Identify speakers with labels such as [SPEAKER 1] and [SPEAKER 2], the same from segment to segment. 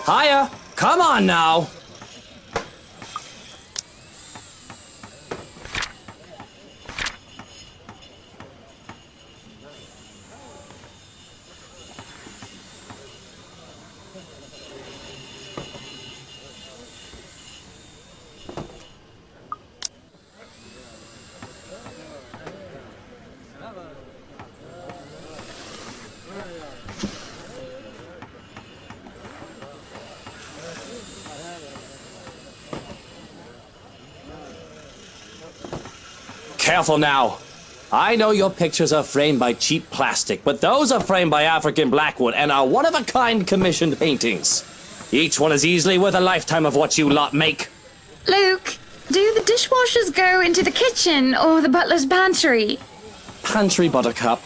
[SPEAKER 1] Hiya! Come on now! Careful now. I know your pictures are framed by cheap plastic, but those are framed by African Blackwood and are one-of-a-kind commissioned paintings. Each one is easily worth a lifetime of what you lot make.
[SPEAKER 2] Luke, do the dishwashers go into the kitchen or the butler's pantry?
[SPEAKER 1] Pantry, Buttercup.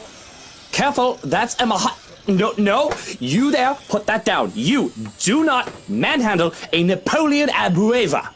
[SPEAKER 1] Careful, that's Emma. No, you there, put that down. You do not manhandle a Napoleon Abueva.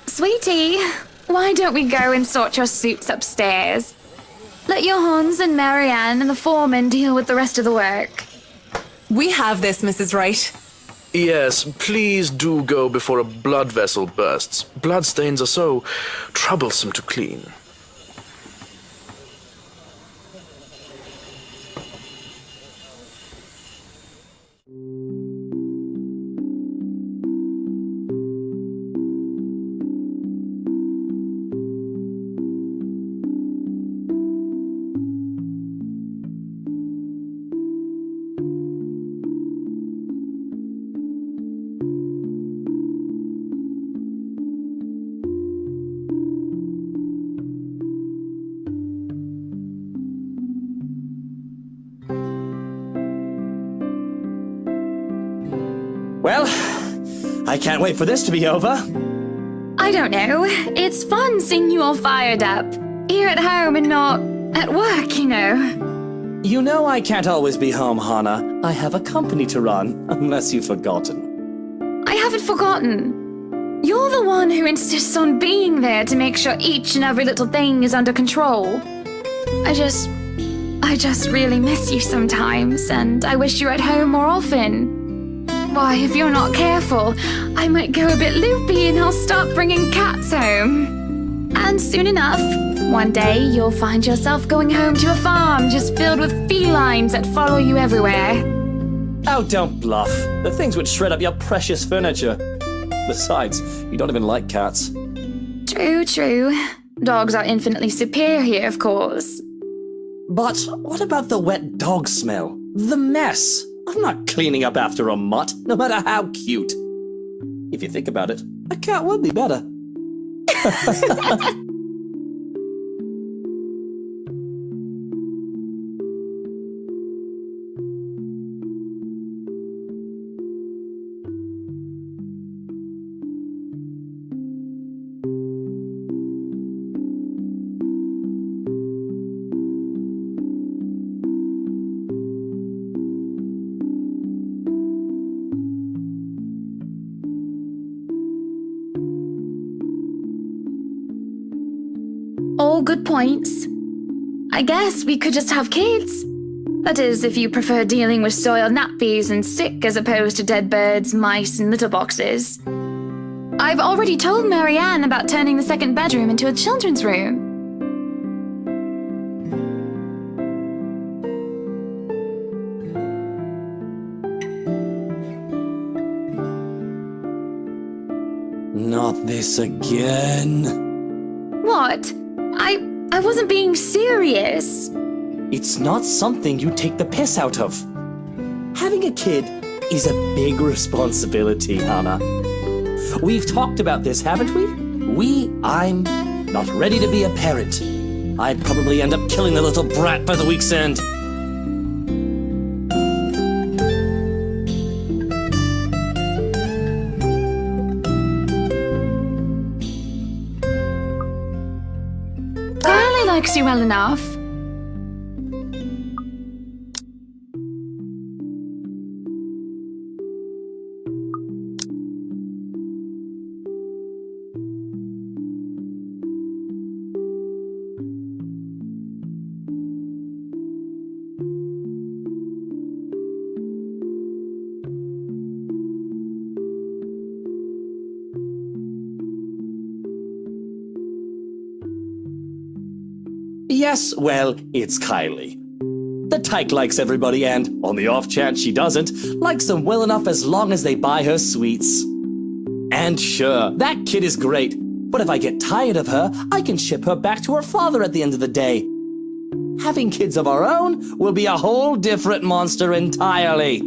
[SPEAKER 2] Sweetie, why don't we go and sort your suits upstairs? Let your Hans and Marianne and the foreman deal with the rest of the work.
[SPEAKER 3] We have this, Mrs. Wright.
[SPEAKER 4] Yes, please do go before a blood vessel bursts. Bloodstains are so troublesome to clean.
[SPEAKER 1] Well, I can't wait for this to be over.
[SPEAKER 2] I don't know. It's fun seeing you all fired up. Here at home and not at work, you know.
[SPEAKER 1] You know I can't always be home, Hannah. I have a company to run, unless you've forgotten.
[SPEAKER 2] I haven't forgotten. You're the one who insists on being there to make sure each and every little thing is under control. I just really miss you sometimes, and I wish you were at home more often. Why, if you're not careful, I might go a bit loopy and I'll start bringing cats home. And soon enough, one day you'll find yourself going home to a farm just filled with felines that follow you everywhere.
[SPEAKER 1] Oh, don't bluff. The things would shred up your precious furniture. Besides, you don't even like cats.
[SPEAKER 2] True. Dogs are infinitely superior, of course.
[SPEAKER 1] But what about the wet dog smell? The mess? I'm not cleaning up after a mutt, no matter how cute. If you think about it, a cat would be better.
[SPEAKER 2] All good points. I guess we could just have kids. That is, if you prefer dealing with soiled nappies and sick as opposed to dead birds, mice, and litter boxes. I've already told Marianne about turning the second bedroom into a children's room.
[SPEAKER 1] Not this again.
[SPEAKER 2] What? I wasn't being serious.
[SPEAKER 1] It's not something you take the piss out of. Having a kid is a big responsibility, Hannah. We've talked about this, haven't we? I'm not ready to be a parent. I'd probably end up killing the little brat by the week's end.
[SPEAKER 2] Kylie likes you well enough.
[SPEAKER 1] Yes, well, it's Kylie. The tyke likes everybody and, on the off chance she doesn't, likes them well enough as long as they buy her sweets. And sure, that kid is great, but if I get tired of her, I can ship her back to her father at the end of the day. Having kids of our own will be a whole different monster entirely.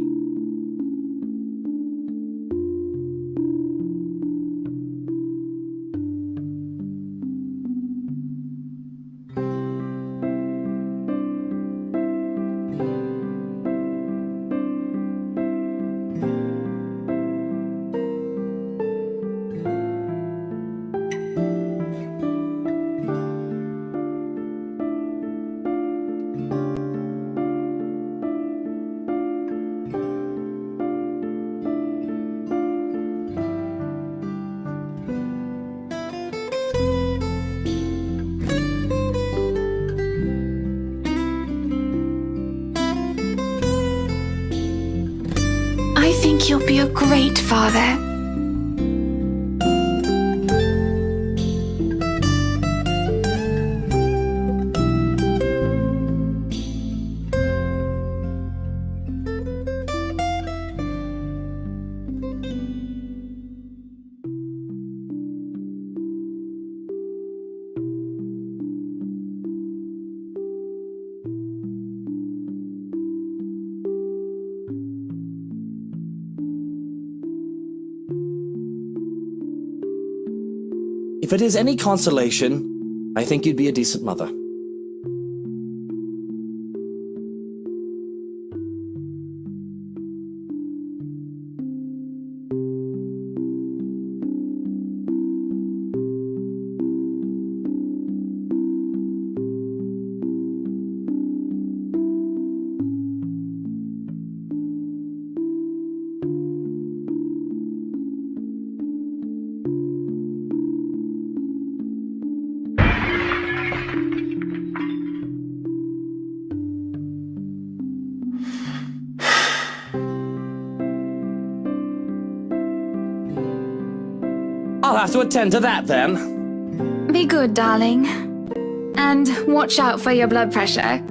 [SPEAKER 2] I think you'll be a great father.
[SPEAKER 1] If it is any consolation, I think you'd be a decent mother. I'll have to attend to that then.
[SPEAKER 2] Be good, darling. And watch out for your blood pressure.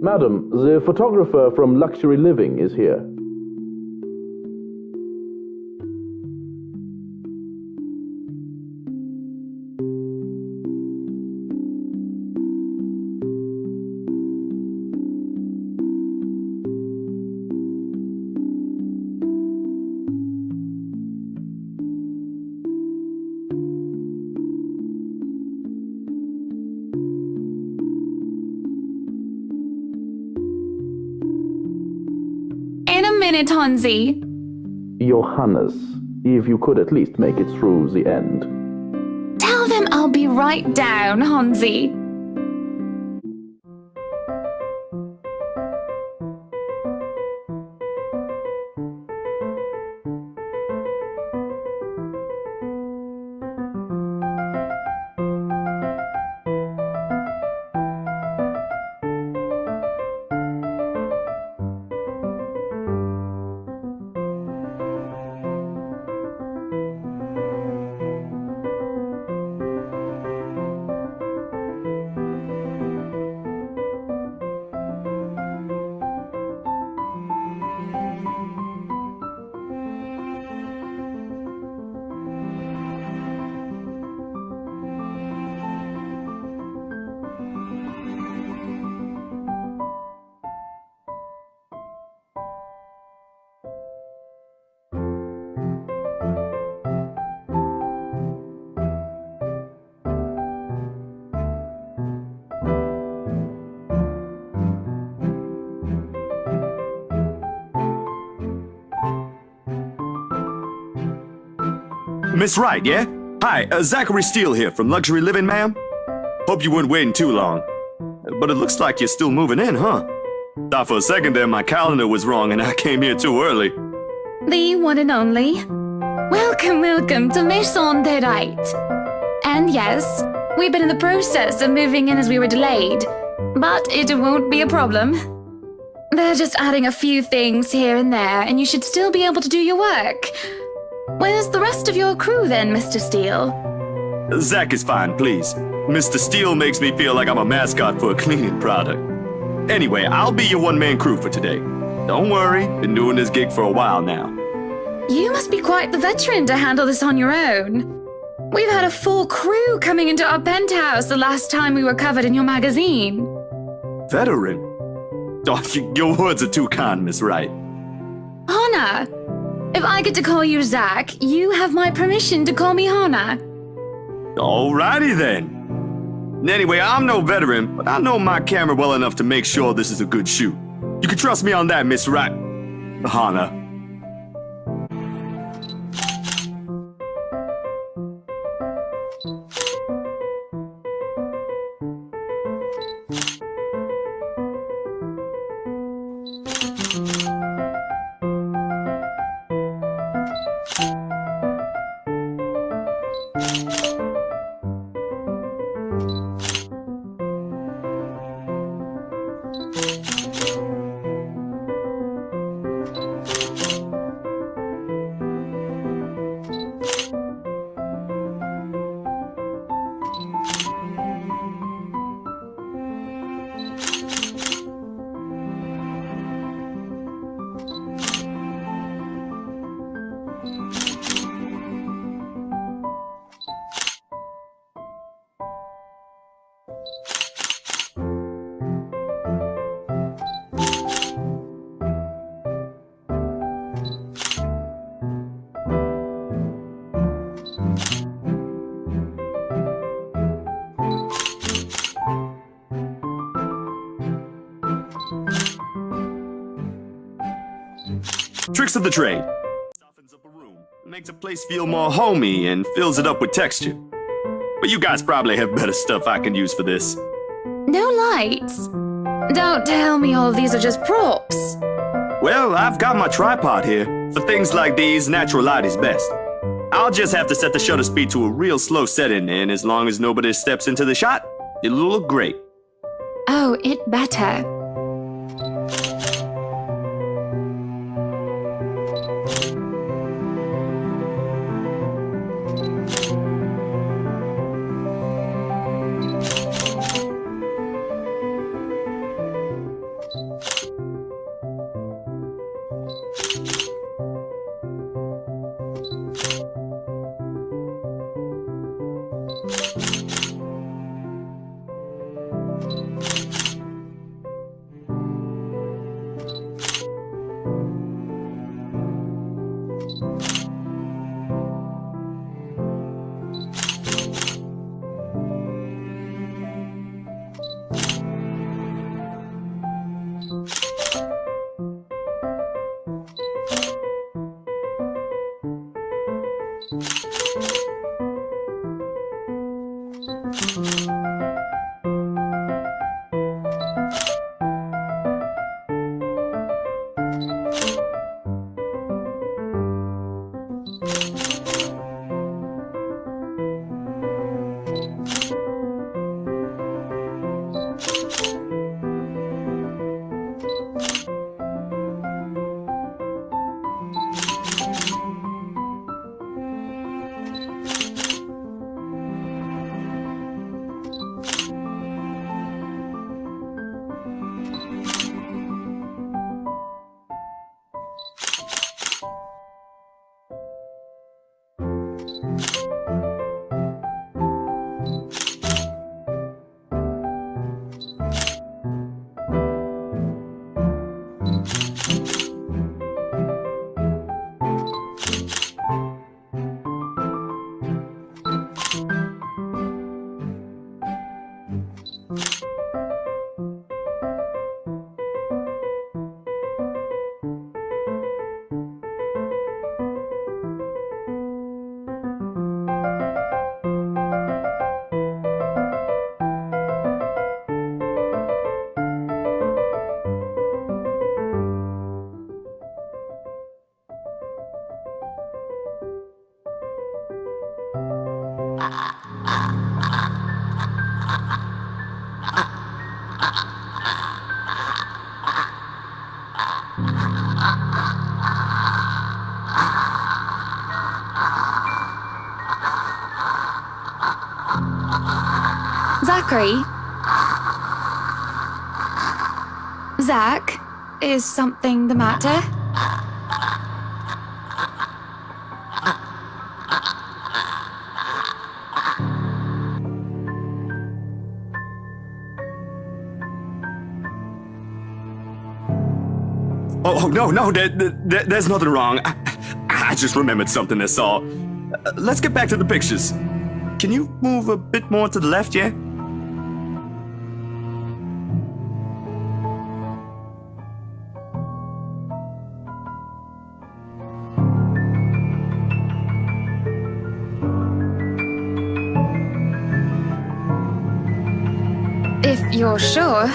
[SPEAKER 4] Madam, the photographer from Luxury Living is here.
[SPEAKER 2] In a minute, Hansi.
[SPEAKER 4] Johannes. If you could at least make it through the end.
[SPEAKER 2] Tell them I'll be right down, Hansi.
[SPEAKER 5] Miss Wright, yeah? Hi, Zachary Steele here from Luxury Living, ma'am. Hope you weren't waiting too long. But it looks like you're still moving in, huh? Thought for a second there my calendar was wrong and I came here too early.
[SPEAKER 2] The one and only. Welcome, welcome to Maison de Right. And yes, we've been in the process of moving in as we were delayed, but it won't be a problem. They're just adding a few things here and there, and you should still be able to do your work. Where's the rest of your crew then, Mr. Steele?
[SPEAKER 5] Zach is fine, please. Mr. Steele makes me feel like I'm a mascot for a cleaning product. Anyway, I'll be your one-man crew for today. Don't worry, been doing this gig for a while now.
[SPEAKER 2] You must be quite the veteran to handle this on your own. We've had a full crew coming into our penthouse the last time we were covered in your magazine.
[SPEAKER 5] Veteran? Oh, your words are too kind, Miss Wright.
[SPEAKER 2] Hannah! If I get to call you Zach, you have my permission to call me Hannah.
[SPEAKER 5] Alrighty then. Anyway, I'm no veteran, but I know my camera well enough to make sure this is a good shoot. You can trust me on that, Miss Wright. Hannah. Tricks of the trade. Softens up a room, makes a place feel more homey, and fills it up with texture. But you guys probably have better stuff I can use for this.
[SPEAKER 2] No lights. Don't tell me all of these are just props.
[SPEAKER 5] Well, I've got my tripod here. For things like these, natural light is best. I'll just have to set the shutter speed to a real slow setting, and as long as nobody steps into the shot, it'll look great.
[SPEAKER 2] Oh, it better. Zachary? Zach, is something the matter?
[SPEAKER 5] Oh, no, there's nothing wrong. I just remembered something, that's all. Let's get back to the pictures. Can you move a bit more to the left, yeah?
[SPEAKER 2] If you're sure.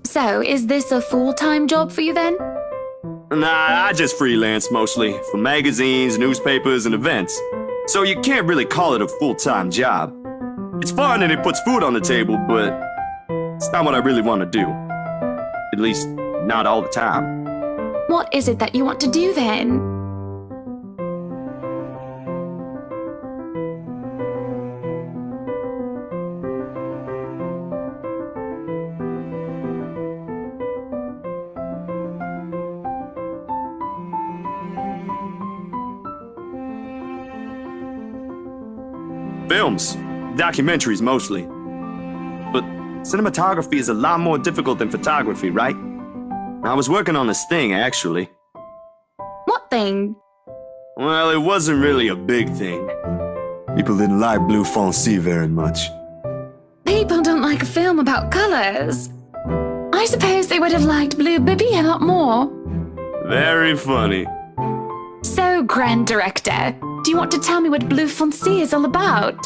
[SPEAKER 2] So, is this a full-time job for you then?
[SPEAKER 5] Nah, I just freelance mostly, for magazines, newspapers, and events. So you can't really call it a full-time job. It's fun and it puts food on the table, but it's not what I really want to do. At least, not all the time.
[SPEAKER 2] What is it that you want to do then?
[SPEAKER 5] Films, documentaries mostly. But cinematography is a lot more difficult than photography, right? I was working on this thing, actually.
[SPEAKER 2] What thing?
[SPEAKER 5] Well, it wasn't really a big thing. People didn't like Blue Fonzie very much.
[SPEAKER 2] People don't like a film about colors. I suppose they would have liked Blue Bibby a lot more.
[SPEAKER 5] Very funny.
[SPEAKER 2] So, Grand Director, do you want to tell me what Blue Fonzie is all about?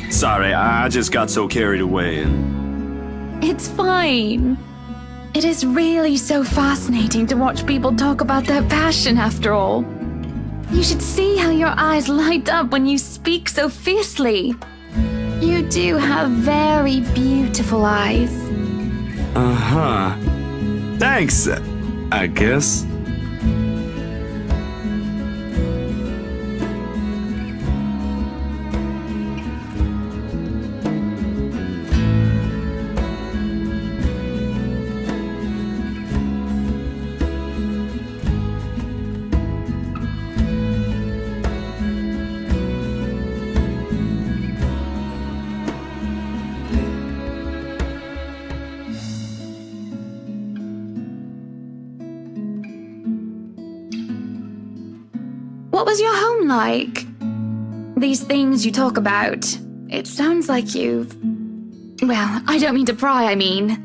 [SPEAKER 5] Sorry, I just got so carried away and...
[SPEAKER 2] It's fine. It is really so fascinating to watch people talk about their passion after all. You should see how your eyes light up when you speak so fiercely. You do have very beautiful eyes.
[SPEAKER 5] Uh-huh. Thanks, I guess.
[SPEAKER 2] What was your home like? These things you talk about, it sounds like you've... Well, I don't mean to pry, I mean.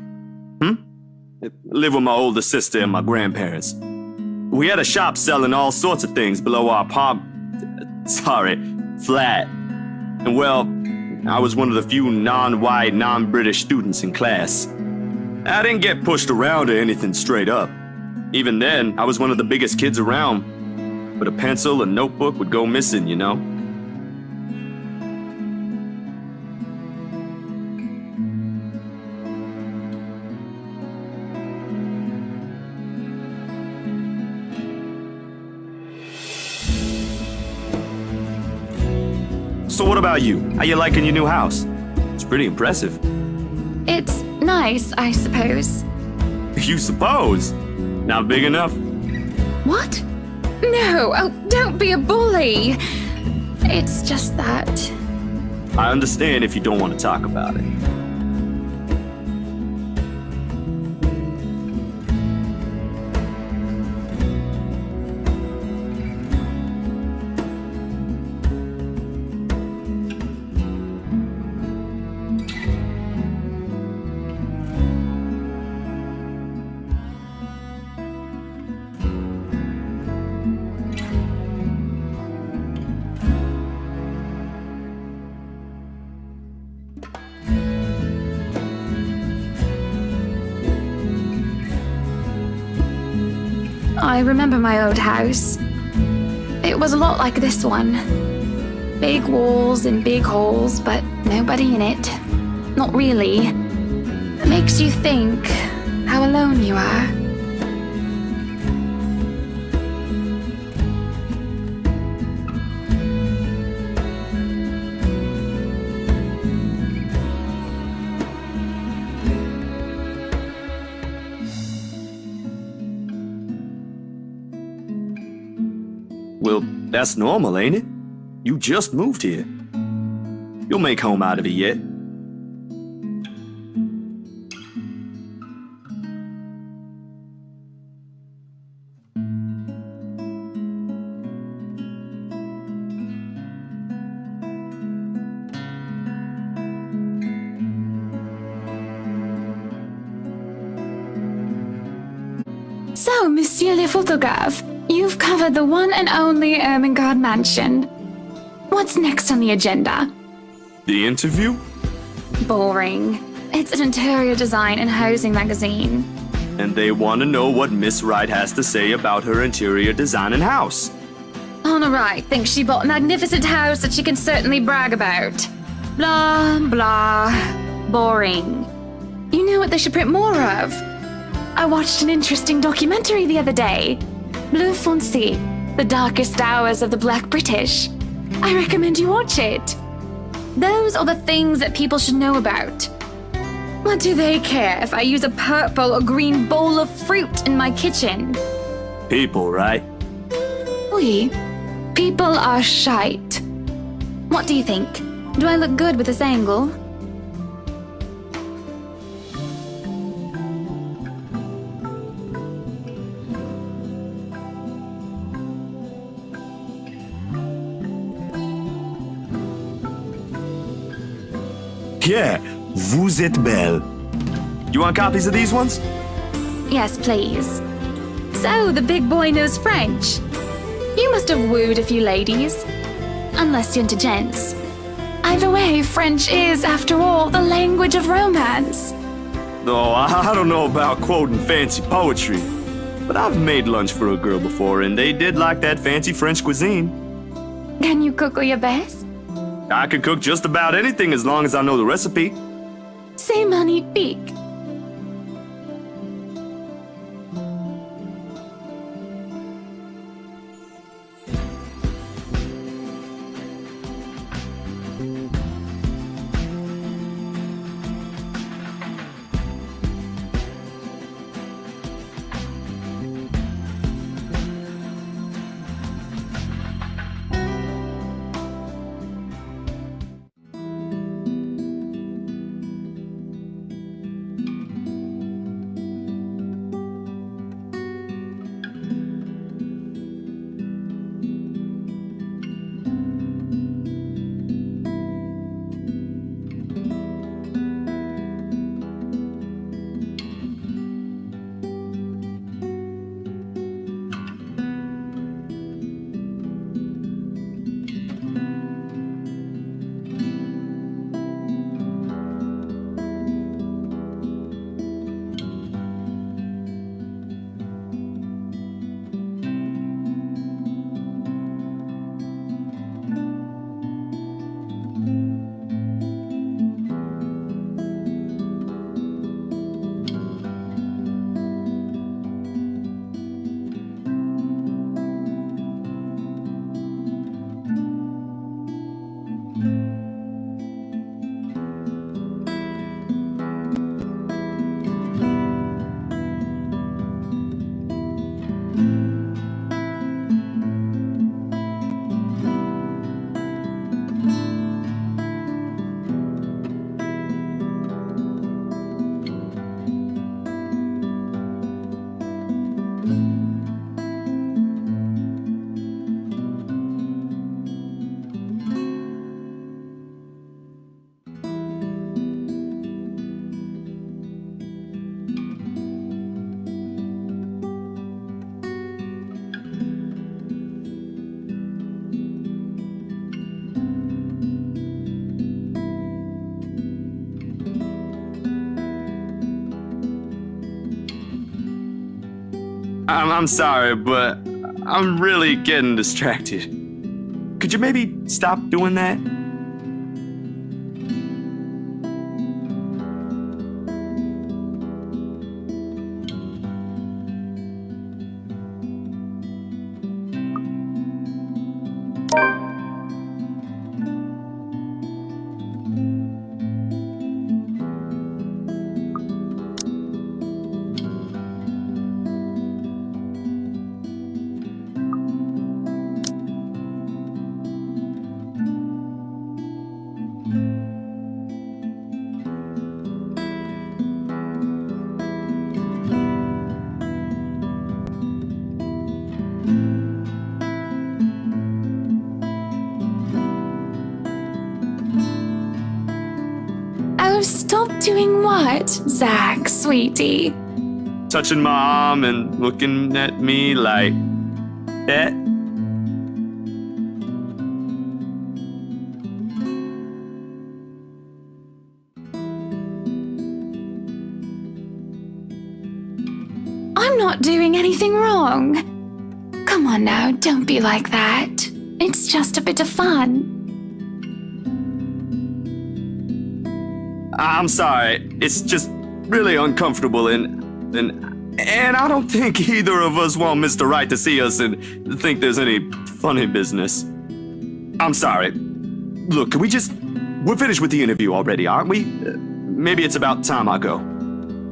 [SPEAKER 5] Live with my older sister and my grandparents. We had a shop selling all sorts of things below our flat. And well, I was one of the few non-white, non-British students in class. I didn't get pushed around or anything straight up. Even then, I was one of the biggest kids around. But a pencil and notebook would go missing, you know? So what about you? How you liking your new house? It's pretty impressive.
[SPEAKER 2] It's nice, I suppose.
[SPEAKER 5] You suppose? Not big enough?
[SPEAKER 2] What? No, oh, don't be a bully. It's just that...
[SPEAKER 5] I understand if you don't want to talk about it.
[SPEAKER 2] I remember my old house. It was a lot like this one. Big walls and big holes, but nobody in it. Not really. It makes you think how alone you are.
[SPEAKER 5] Well, that's normal, ain't it? You just moved here. You'll make home out of it yet.
[SPEAKER 2] So, Monsieur le Photographe, you've covered the one and only Ermengarde Mansion. What's next on the agenda?
[SPEAKER 5] The interview?
[SPEAKER 2] Boring. It's an interior design and housing magazine.
[SPEAKER 5] And they want to know what Miss Wright has to say about her interior design and house.
[SPEAKER 2] Honor Wright thinks she bought a magnificent house that she can certainly brag about. Blah, blah. Boring. You know what they should print more of? I watched an interesting documentary the other day. Bleu Foncé, The Darkest Hours of the Black British. I recommend you watch it. Those are the things that people should know about. What do they care if I use a purple or green bowl of fruit in my kitchen?
[SPEAKER 5] People, right?
[SPEAKER 2] Oui. People are shite. What do you think? Do I look good with this angle?
[SPEAKER 5] Yeah, vous êtes belle. You want copies of these ones?
[SPEAKER 2] Yes, please. So, the big boy knows French. You must have wooed a few ladies. Unless you're into gents. Either way, French is, after all, the language of romance.
[SPEAKER 5] No, I don't know about quoting fancy poetry, but I've made lunch for a girl before, and they did like that fancy French cuisine.
[SPEAKER 2] Can you cook your best?
[SPEAKER 5] I can cook just about anything as long as I know the recipe.
[SPEAKER 2] C'est magnifique.
[SPEAKER 5] I'm sorry, but I'm really getting distracted. Could you maybe stop doing that?
[SPEAKER 2] Oh, stop doing what, Zach, sweetie?
[SPEAKER 5] Touching my arm and looking at me like that.
[SPEAKER 2] I'm not doing anything wrong. Come on now, don't be like that. It's just a bit of fun.
[SPEAKER 5] I'm sorry. It's just really uncomfortable and I don't think either of us want Mr. Wright to see us and think there's any funny business. I'm sorry. Look, we're finished with the interview already, aren't we? Maybe it's about time I go.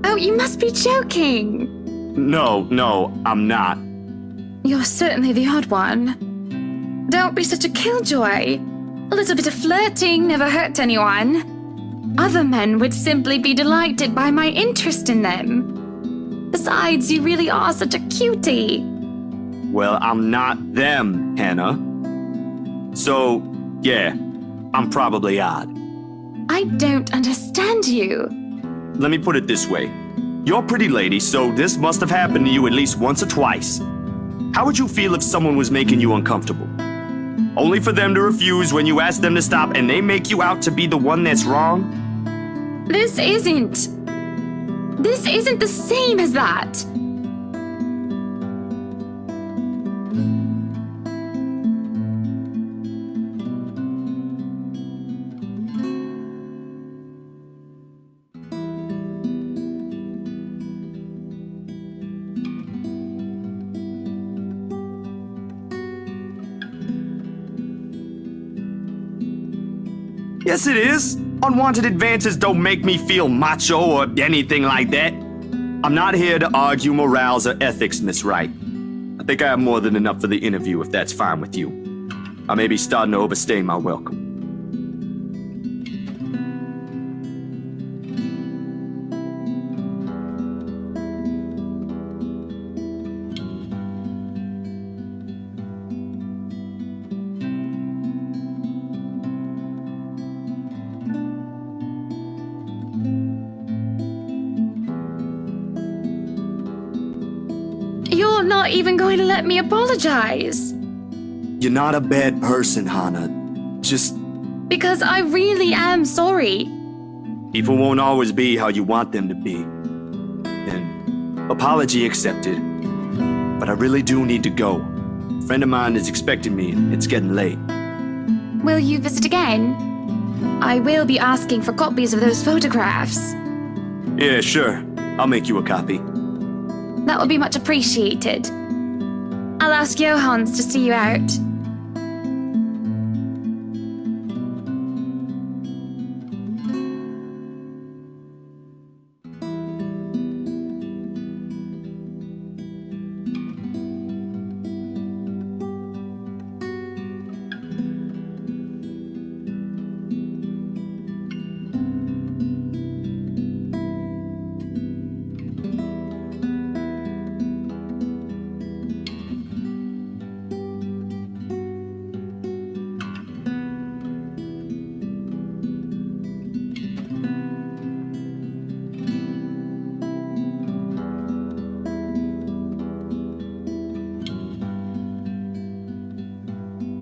[SPEAKER 2] Oh, you must be joking.
[SPEAKER 5] No, I'm not.
[SPEAKER 2] You're certainly the odd one. Don't be such a killjoy. A little bit of flirting never hurt anyone. Other men would simply be delighted by my interest in them. Besides, you really are such a cutie.
[SPEAKER 5] Well, I'm not them, Hannah. So, yeah, I'm probably odd.
[SPEAKER 2] I don't understand you.
[SPEAKER 5] Let me put it this way. You're a pretty lady, so this must have happened to you at least once or twice. How would you feel if someone was making you uncomfortable? only for them to refuse when you ask them to stop and they make you out to be the one that's wrong?
[SPEAKER 2] This isn't the same as that.
[SPEAKER 5] Yes, it is. Unwanted advances don't make me feel macho or anything like that. I'm not here to argue morals or ethics, Miss Wright. I think I have more than enough for the interview, if that's fine with you. I may be starting to overstay my welcome.
[SPEAKER 2] You're not even going to let me apologize.
[SPEAKER 5] You're not a bad person, Hana. Just
[SPEAKER 2] Because I really am sorry.
[SPEAKER 5] people won't always be how you want them to be. And apology accepted. But I really do need to go. A friend of mine is expecting me. It's getting late.
[SPEAKER 2] Will you visit again? I will be asking for copies of those photographs.
[SPEAKER 5] Yeah, sure. I'll make you a copy.
[SPEAKER 2] That will be much appreciated. I'll ask Johans to see you out.